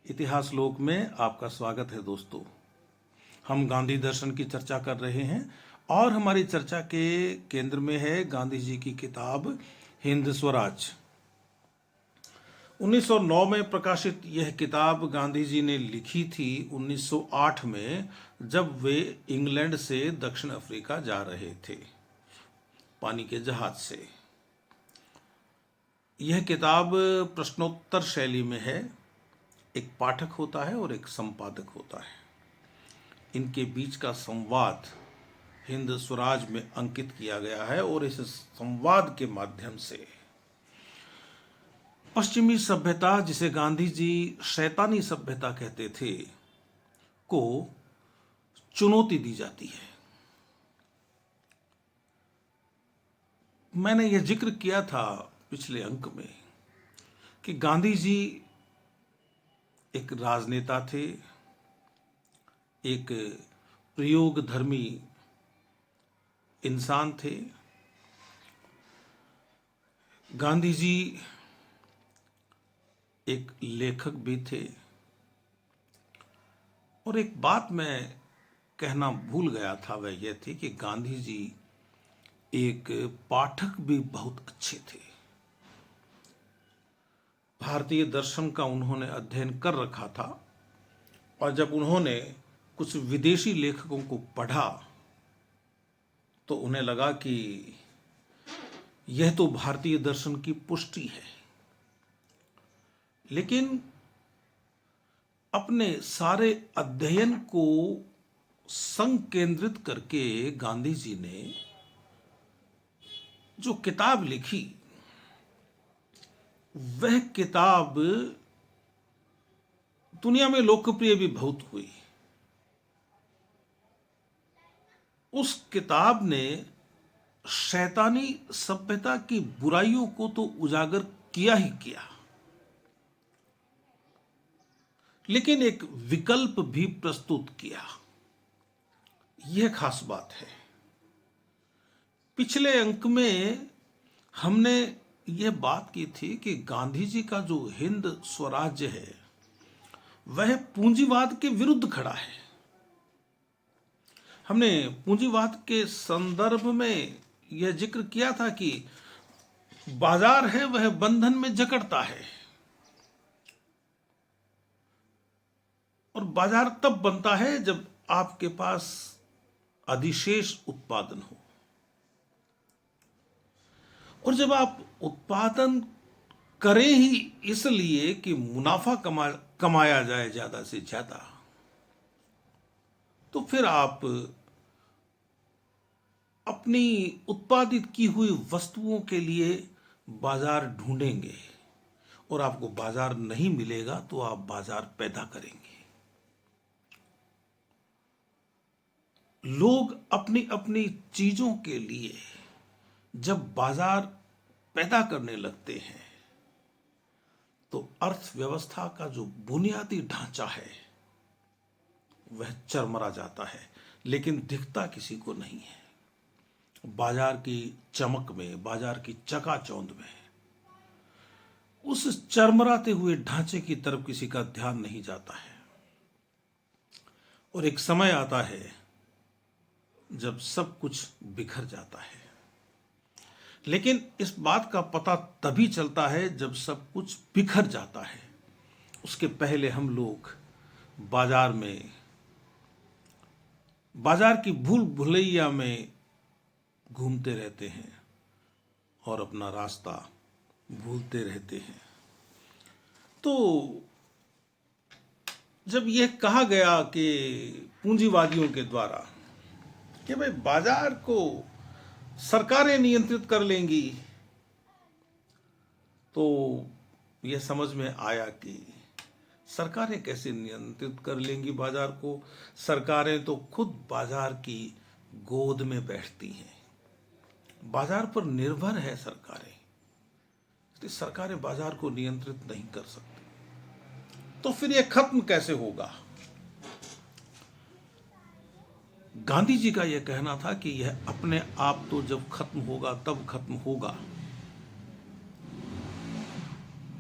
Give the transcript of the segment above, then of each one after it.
इतिहास लोक में आपका स्वागत है दोस्तों। हम गांधी दर्शन की चर्चा कर रहे हैं और हमारी चर्चा के केंद्र में है गांधी जी की किताब हिंद स्वराज। 1909 में प्रकाशित यह किताब गांधी जी ने लिखी थी 1908 में, जब वे इंग्लैंड से दक्षिण अफ्रीका जा रहे थे पानी के जहाज से। यह किताब प्रश्नोत्तर शैली में है। एक पाठक होता है और एक संपादक होता है। इनके बीच का संवाद हिंद स्वराज में अंकित किया गया है और इस संवाद के माध्यम से पश्चिमी सभ्यता, जिसे गांधी जी शैतानी सभ्यता कहते थे, को चुनौती दी जाती है। मैंने यह जिक्र किया था पिछले अंक में कि गांधी जी एक राजनेता थे, एक प्रयोगधर्मी इंसान थे। गांधी जी एक लेखक भी थे। और एक बात मैं कहना भूल गया था, वह यह थी कि गांधी जी एक पाठक भी बहुत अच्छे थे। भारतीय दर्शन का उन्होंने अध्ययन कर रखा था और जब उन्होंने कुछ विदेशी लेखकों को पढ़ा तो उन्हें लगा कि यह तो भारतीय दर्शन की पुष्टि है। लेकिन अपने सारे अध्ययन को संकेंद्रित करके गांधी जी ने जो किताब लिखी, वह किताब दुनिया में लोकप्रिय भी बहुत हुई। उस किताब ने शैतानी सभ्यता की बुराइयों को तो उजागर किया ही किया, लेकिन एक विकल्प भी प्रस्तुत किया। यह खास बात है। पिछले अंक में हमने यह बात की थी कि गांधी जी का जो हिंद स्वराज्य है वह पूंजीवाद के विरुद्ध खड़ा है। हमने पूंजीवाद के संदर्भ में यह जिक्र किया था कि बाजार है वह बंधन में जकड़ता है और बाजार तब बनता है जब आपके पास अधिशेष उत्पादन हो। और जब आप उत्पादन करें ही इसलिए कि मुनाफा कमाया जाए ज्यादा से ज्यादा, तो फिर आप अपनी उत्पादित की हुई वस्तुओं के लिए बाजार ढूंढेंगे और आपको बाजार नहीं मिलेगा तो आप बाजार पैदा करेंगे। लोग अपनी अपनी चीजों के लिए जब बाजार पैदा करने लगते हैं तो अर्थव्यवस्था का जो बुनियादी ढांचा है वह चरमरा जाता है, लेकिन दिखता किसी को नहीं है। बाजार की चमक में, बाजार की चकाचौंध में उस चरमराते हुए ढांचे की तरफ किसी का ध्यान नहीं जाता है। और एक समय आता है जब सब कुछ बिखर जाता है। लेकिन इस बात का पता तभी चलता है जब सब कुछ बिखर जाता है। उसके पहले हम लोग बाजार की भूल भुलैया में घूमते रहते हैं और अपना रास्ता भूलते रहते हैं। तो जब यह कहा गया कि पूंजीवादियों के द्वारा कि भाई बाजार को सरकारें नियंत्रित कर लेंगी, तो यह समझ में आया कि सरकारें कैसे नियंत्रित कर लेंगी बाजार को। सरकारें तो खुद बाजार की गोद में बैठती हैं, बाजार पर निर्भर है सरकारें, इसलिए सरकारें बाजार को नियंत्रित नहीं कर सकती। तो फिर यह खत्म कैसे होगा? गांधी जी का यह कहना था कि यह अपने आप तो जब खत्म होगा तब खत्म होगा,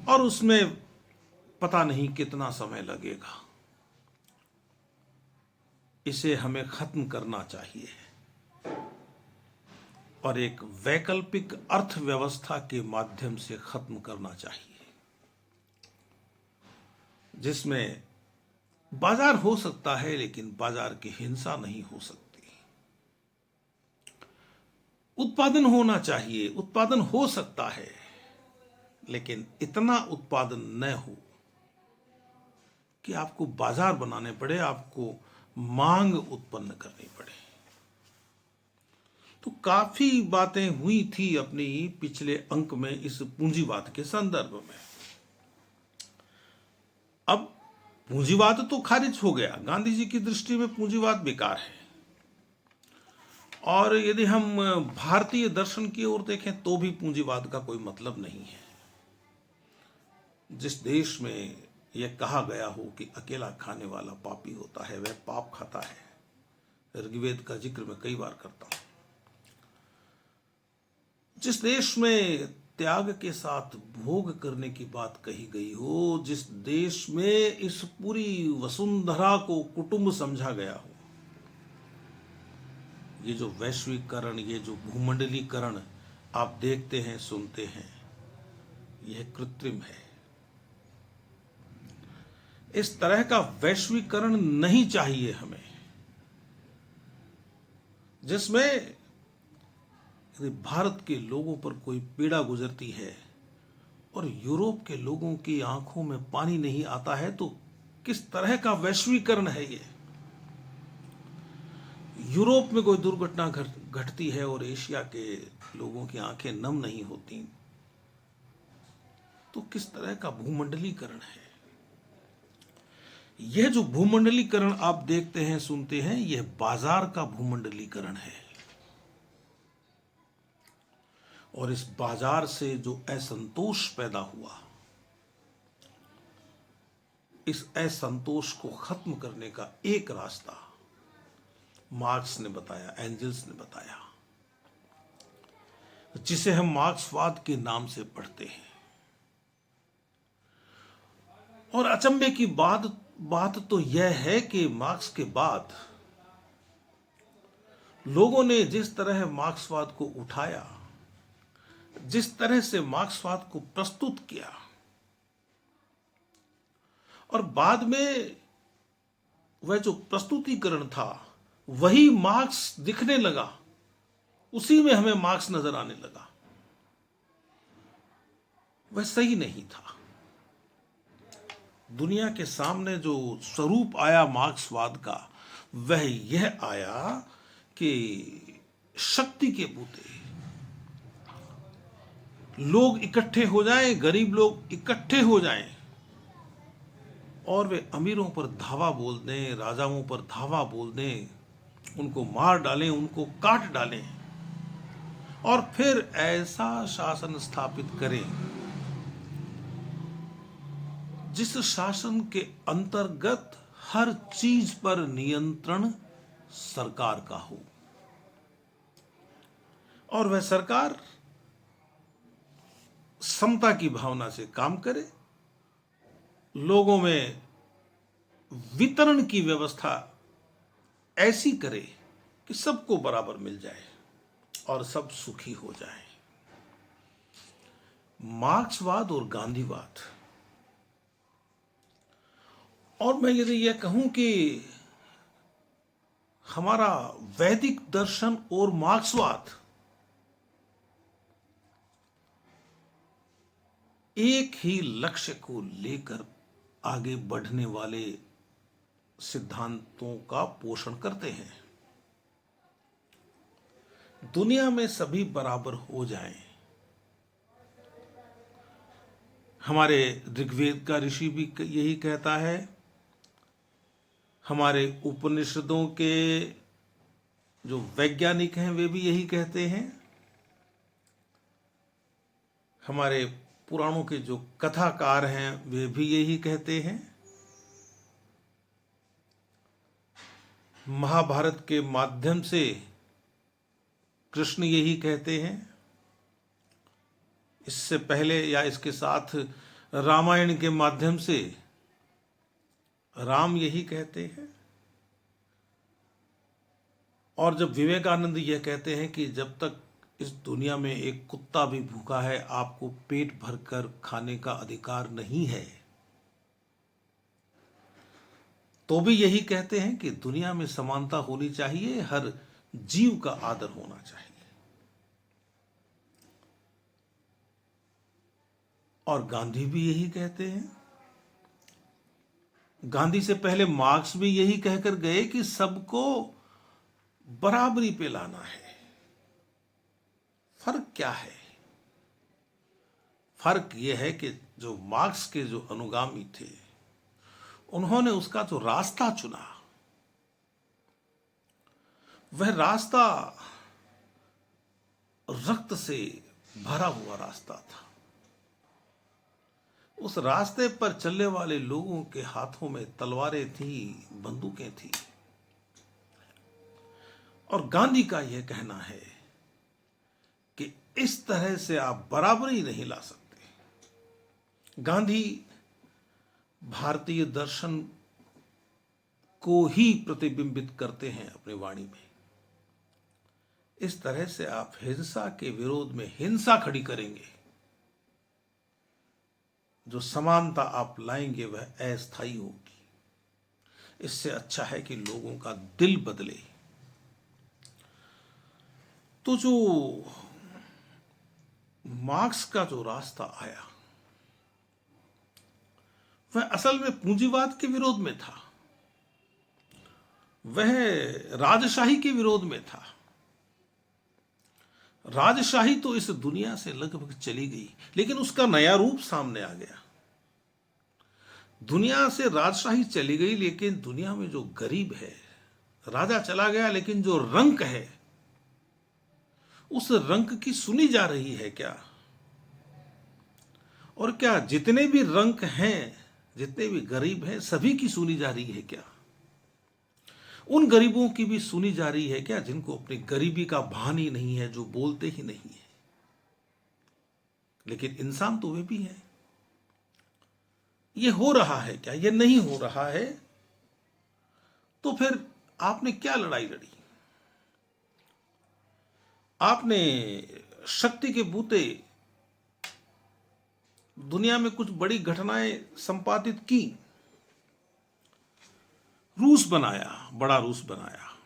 और उसमें पता नहीं कितना समय लगेगा। इसे हमें खत्म करना चाहिए और एक वैकल्पिक अर्थव्यवस्था के माध्यम से खत्म करना चाहिए, जिसमें बाजार हो सकता है लेकिन बाजार की हिंसा नहीं हो सकती। उत्पादन होना चाहिए, उत्पादन हो सकता है लेकिन इतना उत्पादन न हो कि आपको बाजार बनाने पड़े, आपको मांग उत्पन्न करनी पड़े। तो काफी बातें हुई थी अपनी पिछले अंक में इस पूंजीवाद के संदर्भ में। अब पूंजीवाद तो खारिज हो गया, गांधी जी की दृष्टि में पूंजीवाद बेकार है। और यदि हम भारतीय दर्शन की ओर देखें तो भी पूंजीवाद का कोई मतलब नहीं है। जिस देश में यह कहा गया हो कि अकेला खाने वाला पापी होता है, वह पाप खाता है, ऋग्वेद का जिक्र मैं कई बार करता हूं। जिस देश में त्याग के साथ भोग करने की बात कही गई हो, जिस देश में इस पूरी वसुंधरा को कुटुंब समझा गया हो, ये जो वैश्वीकरण, ये जो भूमंडलीकरण आप देखते हैं, सुनते हैं, यह कृत्रिम है। इस तरह का वैश्वीकरण नहीं चाहिए हमें, जिसमें यदि भारत के लोगों पर कोई पीड़ा गुजरती है और यूरोप के लोगों की आंखों में पानी नहीं आता है, तो किस तरह का वैश्वीकरण है ये। यूरोप में कोई दुर्घटना घटती है और एशिया के लोगों की आंखें नम नहीं होती, तो किस तरह का भूमंडलीकरण है। यह जो भूमंडलीकरण आप देखते हैं, सुनते हैं, यह बाजार का भूमंडलीकरण है। और इस बाजार से जो असंतोष पैदा हुआ, इस असंतोष को खत्म करने का एक रास्ता मार्क्स ने बताया, एंजल्स ने बताया, जिसे हम मार्क्सवाद के नाम से पढ़ते हैं। और अचंभे की बात तो यह है कि मार्क्स के बाद लोगों ने जिस तरह मार्क्सवाद को उठाया, जिस तरह से मार्क्सवाद को प्रस्तुत किया, और बाद में वह जो प्रस्तुतिकरण था वही मार्क्स दिखने लगा, उसी में हमें मार्क्स नजर आने लगा, वह सही नहीं था। दुनिया के सामने जो स्वरूप आया मार्क्सवाद का, वह यह आया कि शक्ति के बूते लोग इकट्ठे हो जाएं, गरीब लोग इकट्ठे हो जाएं और वे अमीरों पर धावा बोल दें, राजाओं पर धावा बोल दें, उनको मार डालें, उनको काट डालें और फिर ऐसा शासन स्थापित करें जिस शासन के अंतर्गत हर चीज पर नियंत्रण सरकार का हो और वह सरकार समता की भावना से काम करे, लोगों में वितरण की व्यवस्था ऐसी करे कि सबको बराबर मिल जाए और सब सुखी हो जाए। मार्क्सवाद और गांधीवाद, और मैं यदि यह कहूं कि हमारा वैदिक दर्शन और मार्क्सवाद एक ही लक्ष्य को लेकर आगे बढ़ने वाले सिद्धांतों का पोषण करते हैं। दुनिया में सभी बराबर हो जाएं। हमारे ऋग्वेद का ऋषि भी यही कहता है, हमारे उपनिषदों के जो वैज्ञानिक हैं वे भी यही कहते हैं, हमारे पुराणों के जो कथाकार हैं वे भी यही कहते हैं, महाभारत के माध्यम से कृष्ण यही कहते हैं, इससे पहले या इसके साथ रामायण के माध्यम से राम यही कहते हैं। और जब विवेकानंद यह कहते हैं कि जब तक इस दुनिया में एक कुत्ता भी भूखा है, आपको पेट भरकर खाने का अधिकार नहीं है, तो भी यही कहते हैं कि दुनिया में समानता होनी चाहिए, हर जीव का आदर होना चाहिए। और गांधी भी यही कहते हैं। गांधी से पहले मार्क्स भी यही कहकर गए कि सबको बराबरी पे लाना है। फर्क क्या है? फर्क यह है कि जो मार्क्स के जो अनुगामी थे, उन्होंने उसका जो रास्ता चुना, वह रास्ता रक्त से भरा हुआ रास्ता था। उस रास्ते पर चलने वाले लोगों के हाथों में तलवारें थी, बंदूकें थी। और गांधी का यह कहना है कि इस तरह से आप बराबरी नहीं ला सकते। गांधी भारतीय दर्शन को ही प्रतिबिंबित करते हैं अपनी वाणी में। इस तरह से आप हिंसा के विरोध में हिंसा खड़ी करेंगे, जो समानता आप लाएंगे वह अस्थायी होगी। इससे अच्छा है कि लोगों का दिल बदले। तो जो मार्क्स का जो रास्ता आया, वह असल में पूंजीवाद के विरोध में था, वह राजशाही के विरोध में था। राजशाही तो इस दुनिया से लगभग चली गई, लेकिन उसका नया रूप सामने आ गया। दुनिया से राजशाही चली गई, लेकिन दुनिया में जो गरीब है, राजा चला गया, लेकिन जो रंक है, उस रंक की सुनी जा रही है क्या? और क्या जितने भी रंक हैं, जितने भी गरीब हैं, सभी की सुनी जा रही है क्या? उन गरीबों की भी सुनी जा रही है क्या जिनको अपनी गरीबी का भान ही नहीं है, जो बोलते ही नहीं है? लेकिन इंसान तो वे भी हैं। ये हो रहा है क्या? ये नहीं हो रहा है। तो फिर आपने क्या लड़ाई लड़ी? आपने शक्ति के बूते दुनिया में कुछ बड़ी घटनाएं संपादित की। रूस बनाया, बड़ा रूस बनाया।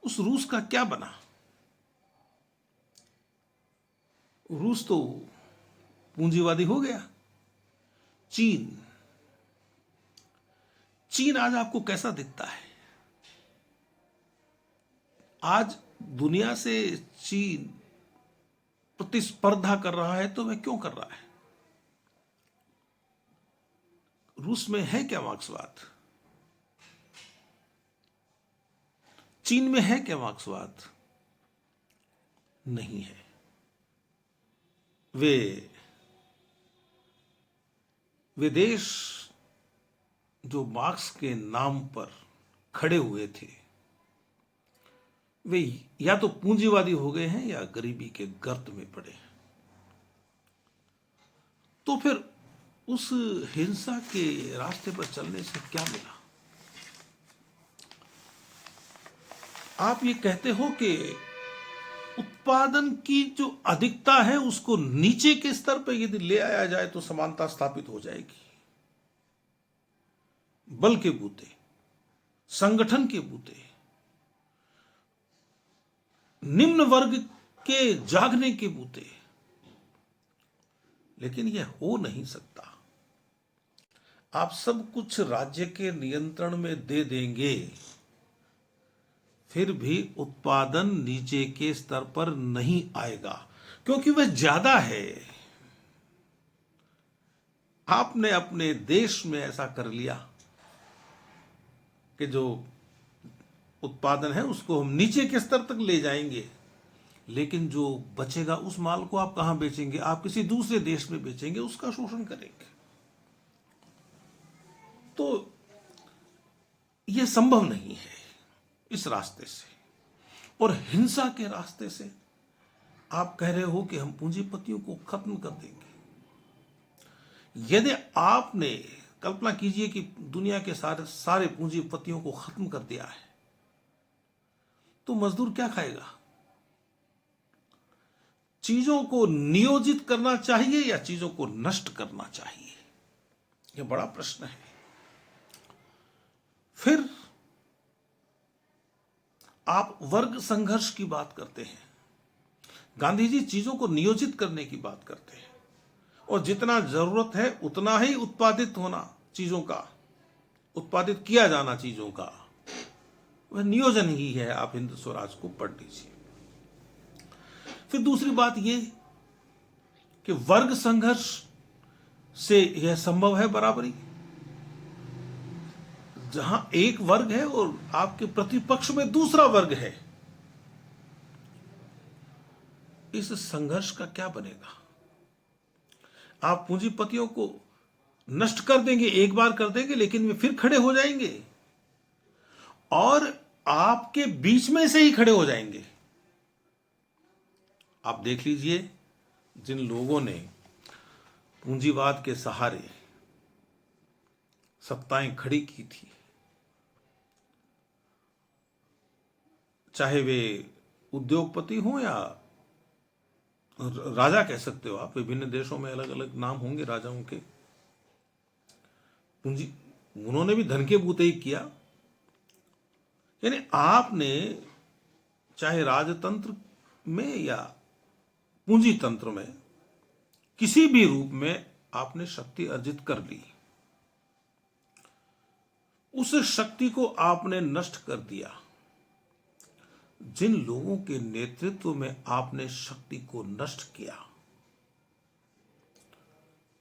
उस रूस का क्या बना? रूस तो पूंजीवादी हो गया। चीन आज आपको कैसा दिखता है? आज दुनिया से चीन प्रतिस्पर्धा कर रहा है, तो वह क्यों कर रहा है? रूस में है क्या मार्क्सवाद? चीन में है क्या मार्क्सवाद? नहीं है। वे देश जो मार्क्स के नाम पर खड़े हुए थे, वे या तो पूंजीवादी हो गए हैं या गरीबी के गर्त में पड़े हैं। तो फिर उस हिंसा के रास्ते पर चलने से क्या मिला? आप ये कहते हो कि उत्पादन की जो अधिकता है उसको नीचे के स्तर पर यदि ले आया जाए तो समानता स्थापित हो जाएगी। बल के बूते, संगठन के बूते, निम्न वर्ग के जागने के बूते। लेकिन यह हो नहीं सकता। आप सब कुछ राज्य के नियंत्रण में दे देंगे, फिर भी उत्पादन नीचे के स्तर पर नहीं आएगा, क्योंकि वह ज्यादा है। आपने अपने देश में ऐसा कर लिया कि जो उत्पादन है उसको हम नीचे के स्तर तक ले जाएंगे, लेकिन जो बचेगा उस माल को आप कहां बेचेंगे? आप किसी दूसरे देश में बेचेंगे, उसका शोषण करेंगे। तो यह संभव नहीं है इस रास्ते से। और हिंसा के रास्ते से आप कह रहे हो कि हम पूंजीपतियों को खत्म कर देंगे। यदि आपने कल्पना कीजिए कि दुनिया के सारे सारे पूंजीपतियों को खत्म कर दिया है, तो मजदूर क्या खाएगा? चीजों को नियोजित करना चाहिए या चीजों को नष्ट करना चाहिए? यह बड़ा प्रश्न है। फिर आप वर्ग संघर्ष की बात करते हैं। गांधी जी चीजों को नियोजित करने की बात करते हैं, और जितना जरूरत है उतना ही उत्पादित होना, चीजों का उत्पादित किया जाना, चीजों का वह नियोजन ही है। आप हिंद स्वराज को पढ़ लीजिए। फिर दूसरी बात यह कि वर्ग संघर्ष से यह संभव है बराबरी, जहां एक वर्ग है और आपके प्रतिपक्ष में दूसरा वर्ग है। इस संघर्ष का क्या बनेगा? आप पूंजीपतियों को नष्ट कर देंगे, एक बार कर देंगे, लेकिन वे फिर खड़े हो जाएंगे और आपके बीच में से ही खड़े हो जाएंगे। आप देख लीजिए, जिन लोगों ने पूंजीवाद के सहारे सत्ताएं खड़ी की थी, चाहे वे उद्योगपति हों या राजा कह सकते हो आप, विभिन्न देशों में अलग अलग नाम होंगे राजाओं के, पूंजी उन्होंने भी धन के बूते ही किया। यानी आपने चाहे राजतंत्र में या पूंजी तंत्र में किसी भी रूप में आपने शक्ति अर्जित कर ली, उस शक्ति को आपने नष्ट कर दिया। जिन लोगों के नेतृत्व में आपने शक्ति को नष्ट किया,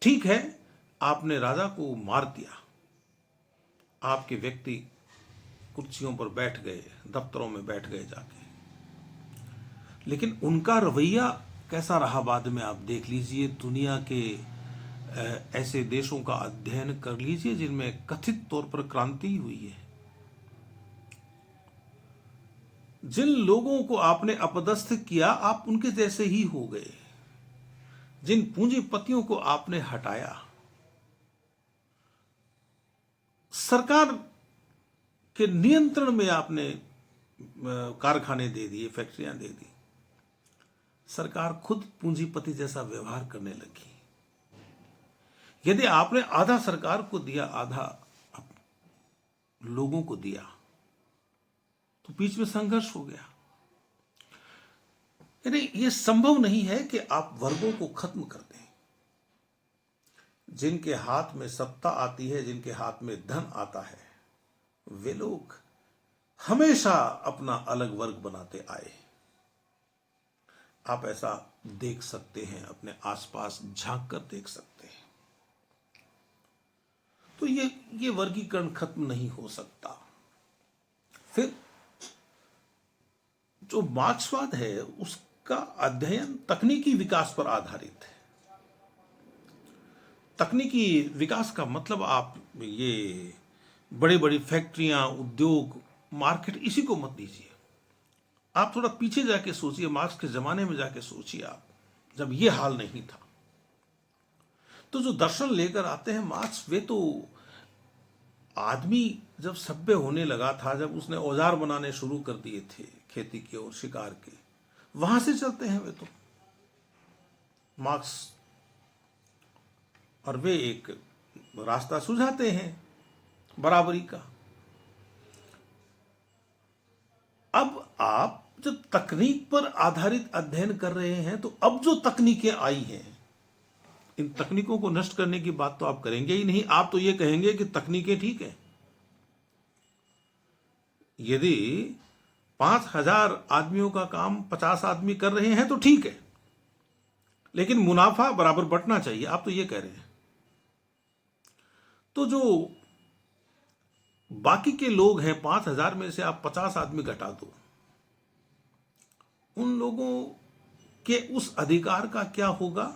ठीक है, आपने राजा को मार दिया, आपके व्यक्ति कुर्सियों पर बैठ गए, दफ्तरों में बैठ गए जाके, लेकिन उनका रवैया कैसा रहा बाद में आप देख लीजिए। दुनिया के ऐसे देशों का अध्ययन कर लीजिए जिनमें कथित तौर पर क्रांति हुई है। जिन लोगों को आपने अपदस्थ किया, आप उनके जैसे ही हो गए। जिन पूंजीपतियों को आपने हटाया, सरकार के नियंत्रण में आपने कारखाने दे दिए, फैक्ट्रियां दे दी, सरकार खुद पूंजीपति जैसा व्यवहार करने लगी। यदि आपने आधा सरकार को दिया, आधा लोगों को दिया, तो बीच में संघर्ष हो गया। यानी यह संभव नहीं है कि आप वर्गों को खत्म कर दें। जिनके हाथ में सत्ता आती है, जिनके हाथ में धन आता है, वे लोग हमेशा अपना अलग वर्ग बनाते आए। आप ऐसा देख सकते हैं, अपने आसपास झांक कर देख सकते हैं। तो ये वर्गीकरण खत्म नहीं हो सकता। फिर जो मार्क्सवाद है, उसका अध्ययन तकनीकी विकास पर आधारित है। तकनीकी विकास का मतलब आप ये बड़ी बड़ी फैक्ट्रियां, उद्योग, मार्केट, इसी को मत दीजिए। आप थोड़ा पीछे जाके सोचिए, मार्क्स के जमाने में जाके सोचिए आप, जब ये हाल नहीं था। तो जो दर्शन लेकर आते हैं मार्क्स, वे तो आदमी जब सभ्य होने लगा था, जब उसने औजार बनाने शुरू कर दिए थे खेती के और शिकार के, वहां से चलते हैं वे तो मार्क्स। और वे एक रास्ता सुझाते हैं बराबरी का। अब आप जब तकनीक पर आधारित अध्ययन कर रहे हैं, तो अब जो तकनीकें आई हैं, इन तकनीकों को नष्ट करने की बात तो आप करेंगे ही नहीं। आप तो ये कहेंगे कि तकनीकें ठीक है। यदि 5,000 आदमियों का काम 50 आदमी कर रहे हैं तो ठीक है, लेकिन मुनाफा बराबर बंटना चाहिए, आप तो ये कह रहे हैं। तो जो बाकी के लोग हैं, 5,000 में से आप 50 आदमी घटा दो, उन लोगों के उस अधिकार का क्या होगा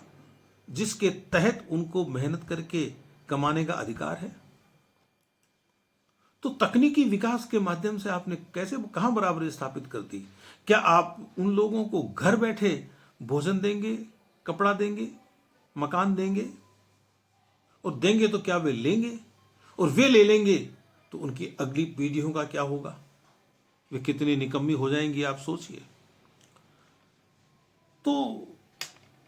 जिसके तहत उनको मेहनत करके कमाने का अधिकार है? तो तकनीकी विकास के माध्यम से आपने कैसे, कहां बराबरी स्थापित कर दी? क्या आप उन लोगों को घर बैठे भोजन देंगे, कपड़ा देंगे, मकान देंगे? और देंगे तो क्या वे लेंगे, और वे ले लेंगे तो उनकी अगली पीढ़ियों का क्या होगा, वे कितनी निकम्मी हो जाएंगी, आप सोचिए। तो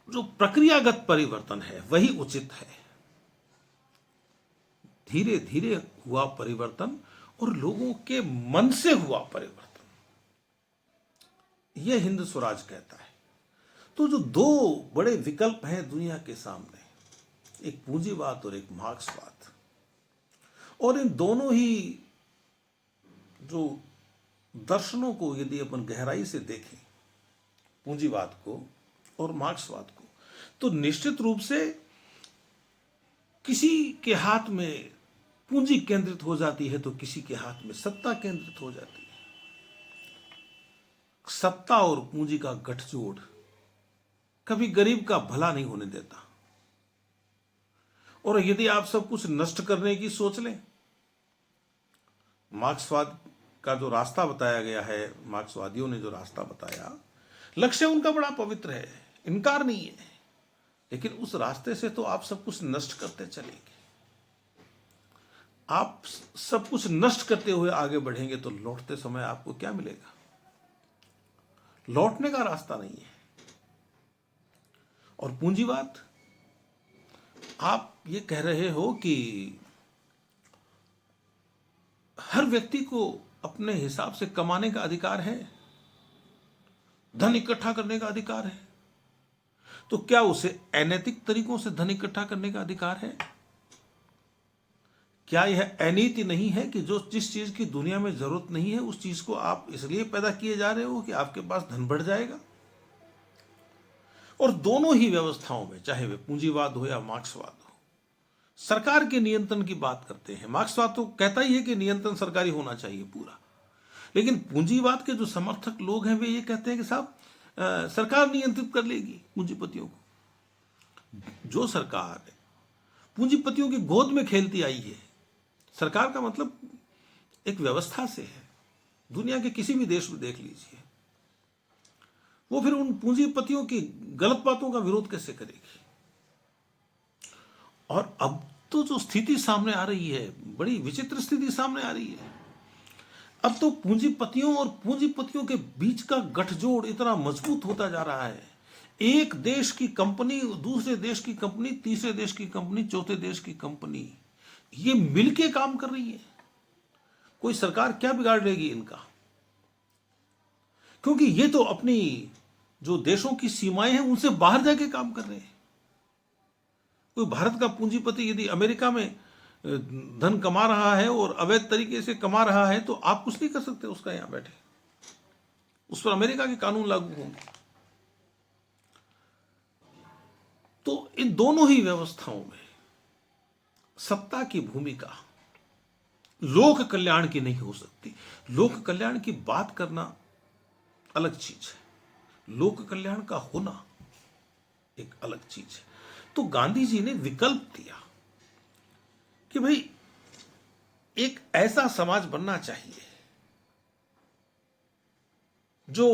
जो प्रक्रियागत परिवर्तन है वही उचित है। धीरे धीरे हुआ परिवर्तन और लोगों के मन से हुआ परिवर्तन, यह हिंद स्वराज कहता है। तो जो दो बड़े विकल्प हैं दुनिया के सामने, एक पूंजीवाद और एक मार्क्सवाद, और इन दोनों ही जो दर्शनों को यदि अपन गहराई से देखें, पूंजीवाद को और मार्क्सवाद को, तो निश्चित रूप से किसी के हाथ में पूंजी केंद्रित हो जाती है तो किसी के हाथ में सत्ता केंद्रित हो जाती है। सत्ता और पूंजी का गठजोड़ कभी गरीब का भला नहीं होने देता। और यदि आप सब कुछ नष्ट करने की सोच लें, मार्क्सवाद का जो रास्ता बताया गया है, मार्क्सवादियों ने जो रास्ता बताया, लक्ष्य उनका बड़ा पवित्र है, इनकार नहीं है, लेकिन उस रास्ते से तो आप सब कुछ नष्ट करते चलेंगे। आप सब कुछ नष्ट करते हुए आगे बढ़ेंगे तो लौटते समय आपको क्या मिलेगा? लौटने का रास्ता नहीं है। और पूंजीवाद, आप ये कह रहे हो कि हर व्यक्ति को अपने हिसाब से कमाने का अधिकार है, धन इकट्ठा करने का अधिकार है, तो क्या उसे अनैतिक तरीकों से धन इकट्ठा करने का अधिकार है? क्या यह अनीति नहीं है कि जो जिस चीज की दुनिया में जरूरत नहीं है उस चीज को आप इसलिए पैदा किए जा रहे हो कि आपके पास धन बढ़ जाएगा? और दोनों ही व्यवस्थाओं में, चाहे वे पूंजीवाद हो या मार्क्सवाद हो, सरकार के नियंत्रण की बात करते हैं। मार्क्सवाद तो कहता ही है कि नियंत्रण सरकारी होना चाहिए पूरा, लेकिन पूंजीवाद के जो समर्थक लोग हैं वे ये कहते हैं कि साहब सरकार नियंत्रित कर लेगी पूंजीपतियों को। जो सरकार पूंजीपतियों की गोद में खेलती आई है, सरकार का मतलब एक व्यवस्था से है, दुनिया के किसी भी देश में देख लीजिए, वो फिर उन पूंजीपतियों की गलत बातों का विरोध कैसे करेगी? और अब तो जो स्थिति सामने आ रही है, बड़ी विचित्र स्थिति सामने आ रही है। अब तो पूंजीपतियों और पूंजीपतियों के बीच का गठजोड़ इतना मजबूत होता जा रहा है। एक देश की कंपनी, दूसरे देश की कंपनी, तीसरे देश की कंपनी, चौथे देश की कंपनी, ये मिलके काम कर रही है। कोई सरकार क्या बिगाड़ लेगी इनका? क्योंकि ये तो अपनी जो देशों की सीमाएं हैं उनसे बाहर जाके काम कर रहे हैं। कोई भारत का पूंजीपति यदि अमेरिका में धन कमा रहा है और अवैध तरीके से कमा रहा है तो आप कुछ नहीं कर सकते उसका, यहां बैठे उस पर अमेरिका के कानून लागू होंगे। तो इन दोनों ही व्यवस्थाओं में सत्ता की भूमिका लोक कल्याण की नहीं हो सकती। लोक कल्याण की बात करना अलग चीज है, लोक कल्याण का होना एक अलग चीज है। तो गांधी जी ने विकल्प दिया कि भाई एक ऐसा समाज बनना चाहिए जो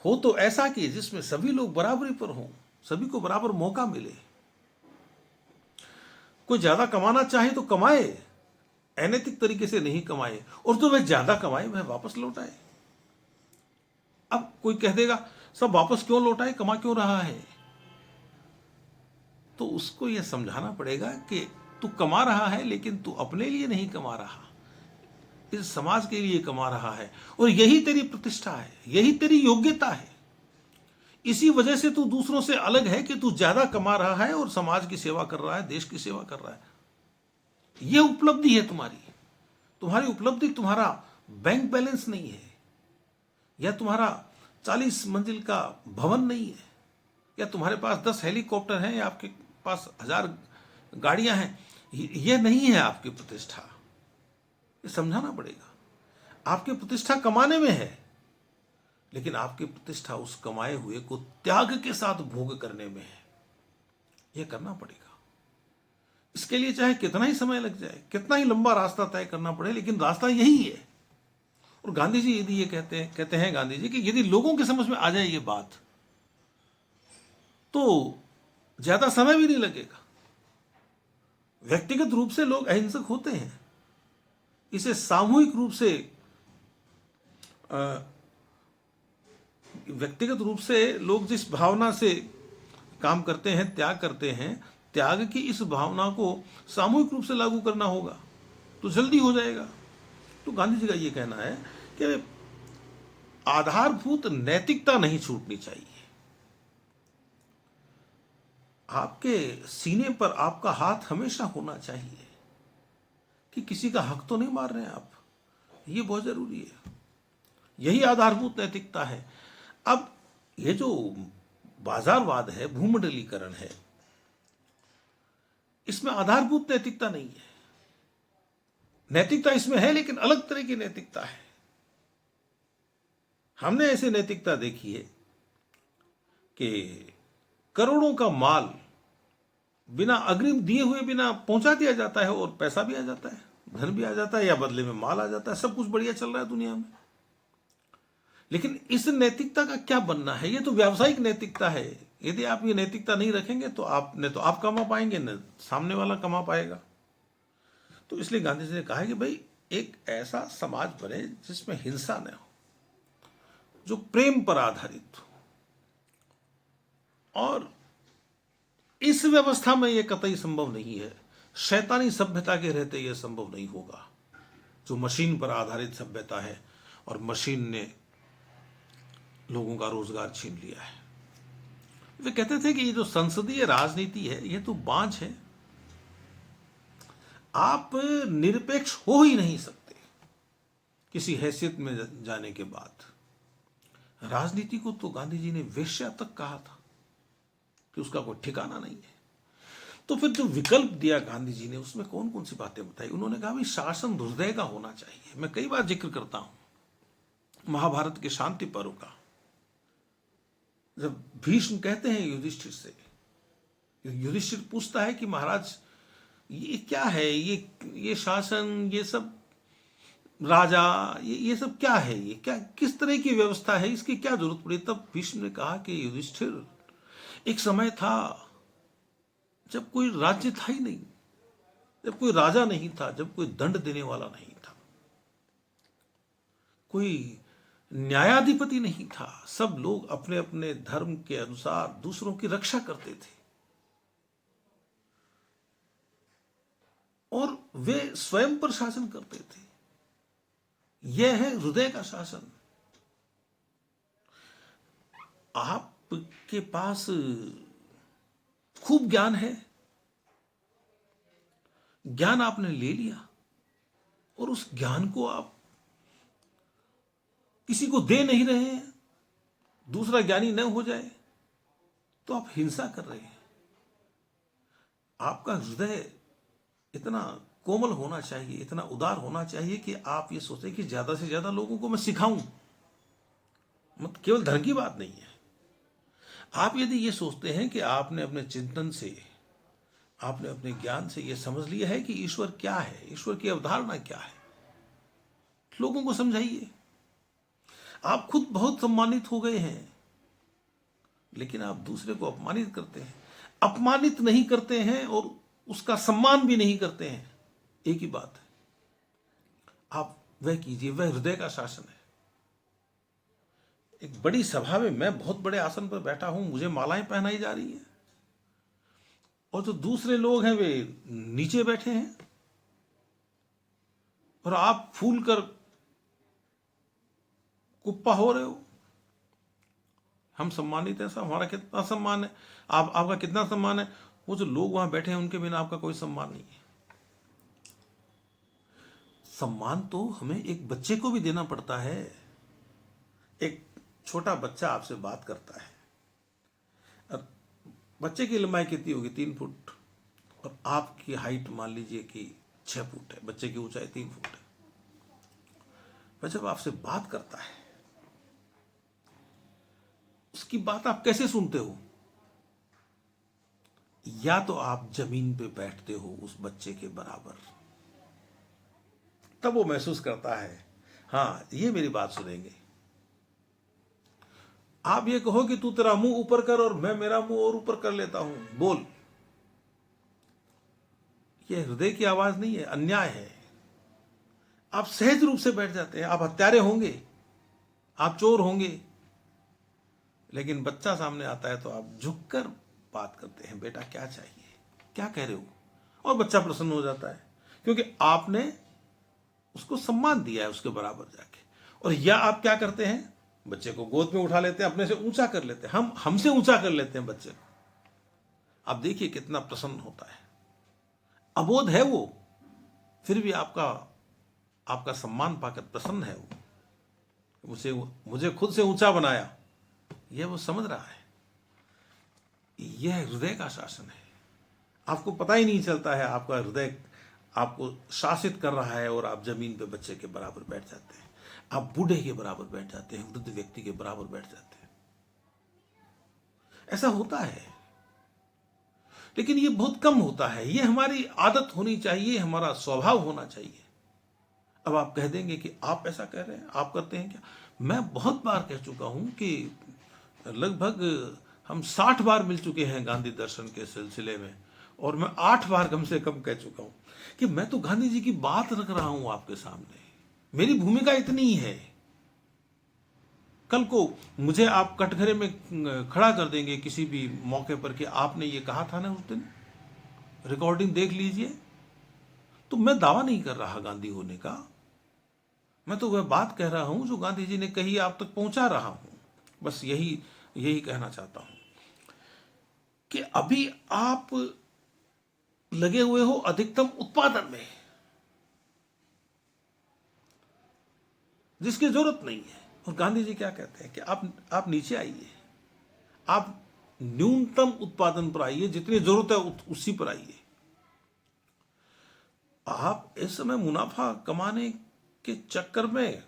हो तो ऐसा कि जिसमें सभी लोग बराबरी पर हों, सभी को बराबर मौका मिले। कोई ज्यादा कमाना चाहे तो कमाए, अनैतिक तरीके से नहीं कमाए, और जो वह ज्यादा कमाए वह वापस लौटाए। अब कोई कह देगा सब वापस क्यों लौटाए, कमा क्यों रहा है? तो उसको यह समझाना पड़ेगा कि तू कमा रहा है लेकिन तू अपने लिए नहीं कमा रहा, इस समाज के लिए कमा रहा है, और यही तेरी प्रतिष्ठा है, यही तेरी योग्यता है। इसी वजह से तू दूसरों से अलग है कि तू ज्यादा कमा रहा है और समाज की सेवा कर रहा है, देश की सेवा कर रहा है। यह उपलब्धि है तुम्हारी। तुम्हारी उपलब्धि तुम्हारा बैंक बैलेंस नहीं है, या तुम्हारा 40 मंजिल का भवन नहीं है, या तुम्हारे पास 10 हेलीकॉप्टर हैं, या आपके पास 1000 गाड़ियां हैं। यह नहीं है आपकी प्रतिष्ठा। ये समझाना पड़ेगा। आपकी प्रतिष्ठा कमाने में है, लेकिन आपकी प्रतिष्ठा उस कमाए हुए को त्याग के साथ भोग करने में है। यह करना पड़ेगा। इसके लिए चाहे कितना ही समय लग जाए, कितना ही लंबा रास्ता तय करना पड़े, लेकिन रास्ता यही है। और गांधी जी यदि ये कहते हैं गांधी जी कि यदि लोगों के समझ में आ जाए ये बात, तो ज्यादा समय भी नहीं लगेगा। व्यक्तिगत रूप से लोग अहिंसक होते हैं, इसे सामूहिक रूप से व्यक्तिगत रूप से लोग जिस भावना से काम करते हैं, त्याग करते हैं, त्याग की इस भावना को सामूहिक रूप से लागू करना होगा तो जल्दी हो जाएगा। तो गांधी जी का ये कहना है कि आधारभूत नैतिकता नहीं छूटनी चाहिए। आपके सीने पर आपका हाथ हमेशा होना चाहिए कि किसी का हक तो नहीं मार रहे हैं आप, ये बहुत जरूरी है। यही आधारभूत नैतिकता है। अब ये जो बाजारवाद है, भूमंडलीकरण है, इसमें आधारभूत नैतिकता नहीं है। नैतिकता इसमें है लेकिन अलग तरह की नैतिकता है। हमने ऐसी नैतिकता देखी है कि करोड़ों का माल बिना अग्रिम दिए हुए बिना पहुंचा दिया जाता है और पैसा भी आ जाता है, धन भी आ जाता है, या बदले में माल आ जाता है, सब कुछ बढ़िया चल रहा है दुनिया में। लेकिन इस नैतिकता का क्या बनना है? ये तो व्यावसायिक नैतिकता है। यदि आप ये नैतिकता नहीं रखेंगे तो आप कमा पाएंगे, न सामने वाला कमा पाएगा। तो इसलिए गांधी जी ने कहा है कि भाई एक ऐसा समाज बने जिसमें हिंसा न हो, जो प्रेम पर आधारित हो। और इस व्यवस्था में यह कतई संभव नहीं है, शैतानी सभ्यता के रहते यह संभव नहीं होगा, जो मशीन पर आधारित सभ्यता है और मशीन ने लोगों का रोजगार छीन लिया है। वे कहते थे कि ये जो संसदीय राजनीति है ये तो बांझ है, आप निरपेक्ष हो ही नहीं सकते किसी हैसियत में जाने के बाद। राजनीति को तो गांधी जी ने वेश्या तक कहा था कि उसका कोई ठिकाना नहीं है। तो फिर जो विकल्प दिया गांधी जी ने, उसमें कौन कौन सी बातें बताई? उन्होंने कहा भाई शासन हृदय का होना चाहिए। मैं कई बार जिक्र करता हूं महाभारत के शांति पर्व का, जब भीष्म कहते हैं युधिष्ठिर से, युधिष्ठिर पूछता है कि महाराज ये क्या है, ये शासन, ये सब राजा, ये सब क्या है, ये क्या किस तरह की व्यवस्था है, इसकी क्या जरूरत पड़ी? तब भीष्म ने कहा कि युधिष्ठिर, एक समय था जब कोई राज्य था ही नहीं, जब कोई राजा नहीं था, जब कोई दंड देने वाला नहीं था, कोई न्यायाधिपति नहीं था। सब लोग अपने अपने धर्म के अनुसार दूसरों की रक्षा करते थे और वे स्वयं पर शासन करते थे। यह है हृदय का शासन। आपके पास खूब ज्ञान है, ज्ञान आपने ले लिया और उस ज्ञान को आप किसी को दे नहीं रहे हैं, दूसरा ज्ञानी न हो जाए तो आप हिंसा कर रहे हैं। आपका हृदय इतना कोमल होना चाहिए, इतना उदार होना चाहिए कि आप ये सोचें कि ज्यादा से ज्यादा लोगों को मैं सिखाऊं। मत केवल धन की बात नहीं है। आप यदि ये सोचते हैं कि आपने अपने चिंतन से, आपने अपने ज्ञान से ये समझ लिया है कि ईश्वर क्या है, ईश्वर की अवधारणा क्या है, लोगों को समझाइए। आप खुद बहुत सम्मानित हो गए हैं, लेकिन आप दूसरे को अपमानित करते हैं, अपमानित नहीं करते हैं और उसका सम्मान भी नहीं करते हैं। एक ही बात है, आप वह कीजिए, वह हृदय का शासन है। एक बड़ी सभा में मैं बहुत बड़े आसन पर बैठा हूं, मुझे मालाएं पहनाई जा रही हैं और जो दूसरे लोग हैं वे नीचे बैठे हैं और आप फूल कर कुप्पा हो रहे हो। हम सम्मानित हैं, हमारा कितना सम्मान है, आपका कितना सम्मान है? वो जो लोग वहां बैठे हैं उनके बिना आपका कोई सम्मान नहीं है। सम्मान तो हमें एक बच्चे को भी देना पड़ता है। एक छोटा बच्चा आपसे बात करता है, अब बच्चे की लंबाई कितनी होगी? 3 फुट, और आपकी हाइट मान लीजिए कि 6 फुट है, बच्चे की ऊंचाई 3 फुट है। वह जब आपसे बात करता है, उसकी बात आप कैसे सुनते हो? या तो आप जमीन पे बैठते हो उस बच्चे के बराबर, तब वो महसूस करता है हां ये मेरी बात सुनेंगे। आप ये कहो कि तू तेरा मुंह ऊपर कर और मैं मेरा मुंह और ऊपर कर लेता हूं, बोल, ये हृदय की आवाज नहीं है, अन्याय है। आप सहज रूप से बैठ जाते हैं, आप हत्यारे होंगे, आप चोर होंगे, लेकिन बच्चा सामने आता है तो आप झुककर बात करते हैं, बेटा क्या चाहिए, क्या कह रहे हो, और बच्चा प्रसन्न हो जाता है क्योंकि आपने उसको सम्मान दिया है उसके बराबर जाके। और या आप क्या करते हैं, बच्चे को गोद में उठा लेते हैं, अपने से ऊंचा कर लेते हैं, हमसे ऊंचा कर लेते हैं बच्चे को। आप देखिए कितना प्रसन्न होता है। अबोध है वो, फिर भी आपका सम्मान पाकर प्रसन्न है वो। मुझे खुद से ऊंचा बनाया, यह वो समझ रहा है। यह हृदय का शासन है। आपको पता ही नहीं चलता है, आपका हृदय आपको शासित कर रहा है और आप जमीन पे बच्चे के बराबर बैठ जाते हैं, आप बूढ़े के बराबर बैठ जाते हैं, वृद्ध व्यक्ति के बराबर बैठ जाते हैं। ऐसा होता है, लेकिन ये बहुत कम होता है। ये हमारी आदत होनी चाहिए, हमारा स्वभाव होना चाहिए। अब आप कह देंगे कि आप ऐसा कह रहे हैं, आप करते हैं क्या? मैं बहुत बार कह चुका हूं कि लगभग हम 60 बार मिल चुके हैं गांधी दर्शन के सिलसिले में, और मैं 8 बार कम से कम कह चुका हूं कि मैं तो गांधी जी की बात रख रहा हूं आपके सामने, मेरी भूमिका इतनी ही है। कल को मुझे आप कटघरे में खड़ा कर देंगे किसी भी मौके पर कि आपने ये कहा था ना उस दिन, रिकॉर्डिंग देख लीजिए, तो मैं दावा नहीं कर रहा गांधी होने का, मैं तो वह बात कह रहा हूं जो गांधी जी ने कही, आप तक पहुंचा रहा हूं। बस यही कहना चाहता हूं कि अभी आप लगे हुए हो अधिकतम उत्पादन में, जिसकी जरूरत नहीं है। और गांधी जी क्या कहते हैं कि आप नीचे आइए, आप न्यूनतम उत्पादन पर आइए, जितनी जरूरत है उसी पर आइए। आप इस समय मुनाफा कमाने के चक्कर में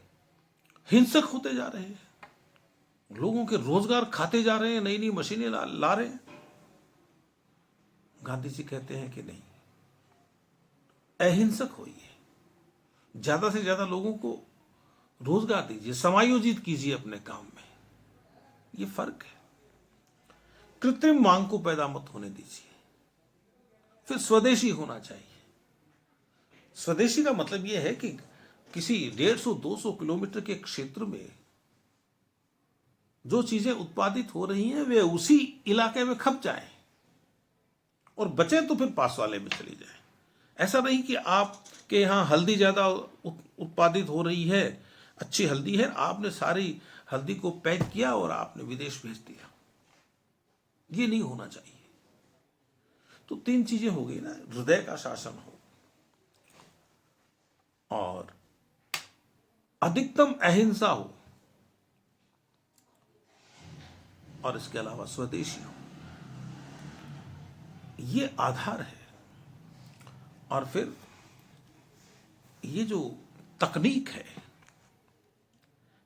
हिंसक होते जा रहे हैं, लोगों के रोजगार खाते जा रहे हैं, नई नई मशीनें ला रहे हैं। गांधी जी कहते हैं कि नहीं, अहिंसक होइए, ज्यादा से ज्यादा लोगों को रोजगार दीजिए, समायोजित कीजिए अपने काम में। ये फर्क है। कृत्रिम मांग को पैदा मत होने दीजिए। फिर स्वदेशी होना चाहिए। स्वदेशी का मतलब यह है कि किसी 150-200 किलोमीटर के क्षेत्र में जो चीजें उत्पादित हो रही हैं वे उसी इलाके में खप जाएं, और बचे तो फिर पास वाले में चली जाए। ऐसा नहीं कि आपके यहां हल्दी ज्यादा उत्पादित हो रही है, अच्छी हल्दी है, आपने सारी हल्दी को पैक किया और आपने विदेश भेज दिया। ये नहीं होना चाहिए। तो 3 चीजें हो गई ना, हृदय का शासन हो, और अधिकतम अहिंसा हो, और इसके अलावा स्वदेशी हो। ये आधार है। और फिर ये जो तकनीक है,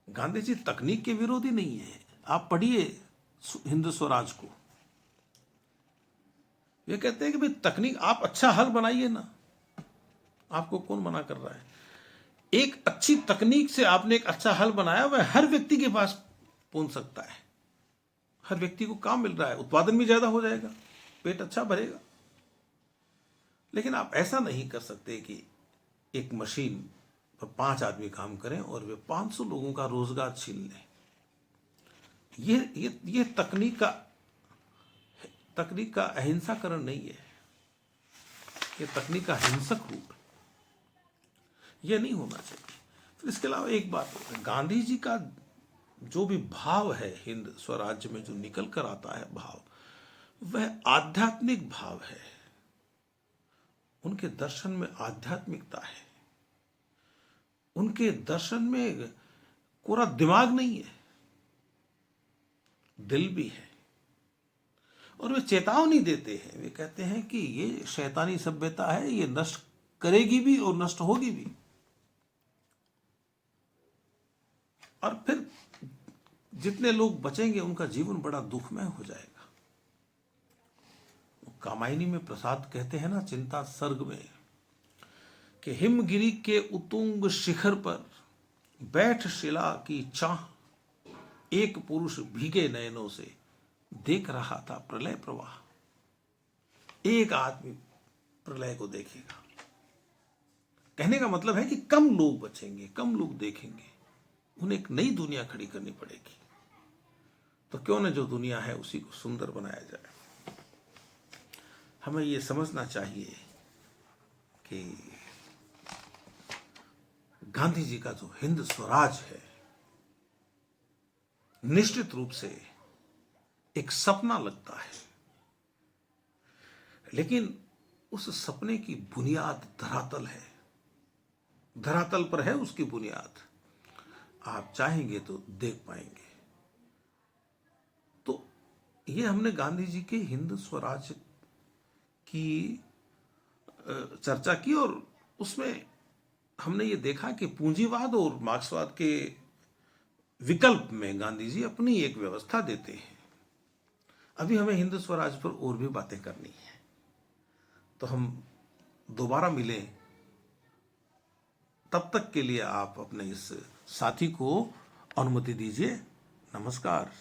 गांधी जी तकनीक के विरोधी नहीं है। आप पढ़िए हिंद स्वराज को, वे कहते हैं कि भाई तकनीक, आप अच्छा हल बनाइए ना, आपको कौन मना कर रहा है। एक अच्छी तकनीक से आपने एक अच्छा हल बनाया, वह हर व्यक्ति के पास पहुंच सकता है, हर व्यक्ति को काम मिल रहा है, उत्पादन भी ज्यादा हो जाएगा, पेट अच्छा भरेगा। लेकिन आप ऐसा नहीं कर सकते कि एक मशीन पर 5 आदमी काम करें और वे 500 लोगों का रोजगार छीन लें। ये तकनीक का अहिंसाकरण नहीं है, ये तकनीक का हिंसक रूप है। यह नहीं होना चाहिए। फिर इसके अलावा एक बात, गांधी जी का जो भी भाव है हिंद स्वराज्य में जो निकल कर आता है भाव, वह आध्यात्मिक भाव है। उनके दर्शन में आध्यात्मिकता है, उनके दर्शन में कोरा दिमाग नहीं है, दिल भी है। और वे चेतावनी देते हैं, वे कहते हैं कि ये शैतानी सभ्यता है, ये नष्ट करेगी भी और नष्ट होगी भी। और फिर जितने लोग बचेंगे उनका जीवन बड़ा दुखमय हो जाएगा। कामायनी में प्रसाद कहते हैं ना, चिंता सर्ग में, कि हिमगिरी के उतुंग शिखर पर बैठ शिला की चाह, एक पुरुष भीगे नयनों से, देख रहा था प्रलय प्रवाह। एक आदमी प्रलय को देखेगा। कहने का मतलब है कि कम लोग बचेंगे, कम लोग देखेंगे, उन्हें एक नई दुनिया खड़ी करनी पड़ेगी। तो क्यों न जो दुनिया है उसी को सुंदर बनाया जाए। हमें ये समझना चाहिए कि गांधी जी का जो हिंद स्वराज है निश्चित रूप से एक सपना लगता है, लेकिन उस सपने की बुनियाद धरातल है, धरातल पर है उसकी बुनियाद। आप चाहेंगे तो देख पाएंगे। तो ये हमने गांधी जी के हिंद स्वराज की चर्चा की, और उसमें हमने ये देखा कि पूंजीवाद और मार्क्सवाद के विकल्प में गांधी जी अपनी एक व्यवस्था देते हैं। अभी हमें हिंद स्वराज पर और भी बातें करनी है, तो हम दोबारा मिलें। तब तक के लिए आप अपने इस साथी को अनुमति दीजिए। नमस्कार।